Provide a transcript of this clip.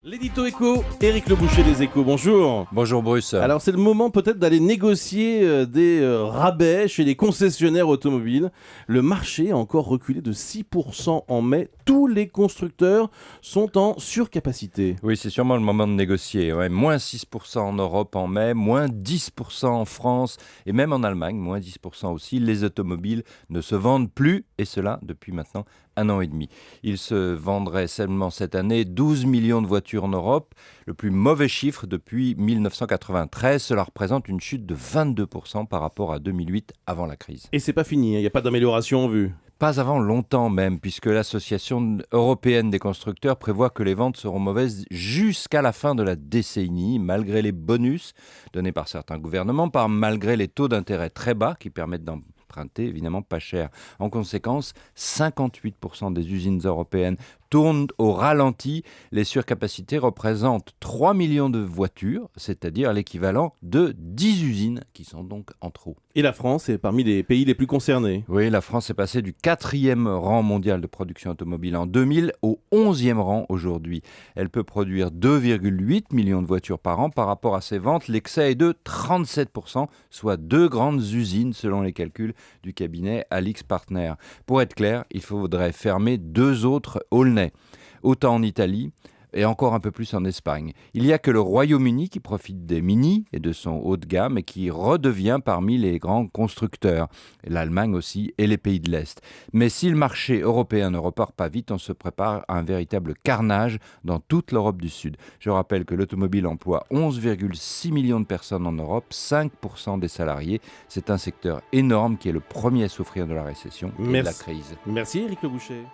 L'édito éco, Éric Le Boucher des Échos, bonjour. Bonjour Bruce. Alors c'est le moment peut-être d'aller négocier des rabais chez les concessionnaires automobiles. Le marché a encore reculé de 6% en mai. Tous les constructeurs sont en surcapacité. Oui, c'est sûrement le moment de négocier. Ouais. Moins 6% en Europe en mai, moins 10% en France et même en Allemagne, moins 10% aussi. Les automobiles ne se vendent plus et cela depuis maintenant 1 an et demi. Ils se vendraient seulement cette année 12 millions de voitures en Europe, le plus mauvais chiffre depuis 1993. Cela représente une chute de 22% par rapport à 2008 avant la crise. Et c'est pas fini, il n'y a pas d'amélioration en vue. Pas avant longtemps même, puisque l'Association européenne des constructeurs prévoit que les ventes seront mauvaises jusqu'à la fin de la décennie, malgré les bonus donnés par certains gouvernements, malgré les taux d'intérêt très bas qui permettent d'emprunter évidemment pas cher. En conséquence, 58% des usines européennes tournent au ralenti. Les surcapacités représentent 3 millions de voitures, c'est-à-dire l'équivalent de 10 usines qui sont donc en trop. Et la France est parmi les pays les plus concernés. Oui, la France est passée du 4e rang mondial de production automobile en 2000 au 11e rang aujourd'hui. Elle peut produire 2,8 millions de voitures par an. Par rapport à ses ventes, l'excès est de 37%, soit 2 grandes usines selon les calculs du cabinet Alix Partner. Pour être clair, il faudrait fermer 2 autres Aulnay, autant en Italie et encore un peu plus en Espagne. Il n'y a que le Royaume-Uni qui profite des Mini et de son haut de gamme et qui redevient parmi les grands constructeurs. L'Allemagne aussi et les pays de l'Est. Mais si le marché européen ne repart pas vite, on se prépare à un véritable carnage dans toute l'Europe du Sud. Je rappelle que l'automobile emploie 11,6 millions de personnes en Europe, 5% des salariés. C'est un secteur énorme qui est le premier à souffrir de la récession et de la crise. Merci Éric Le Boucher.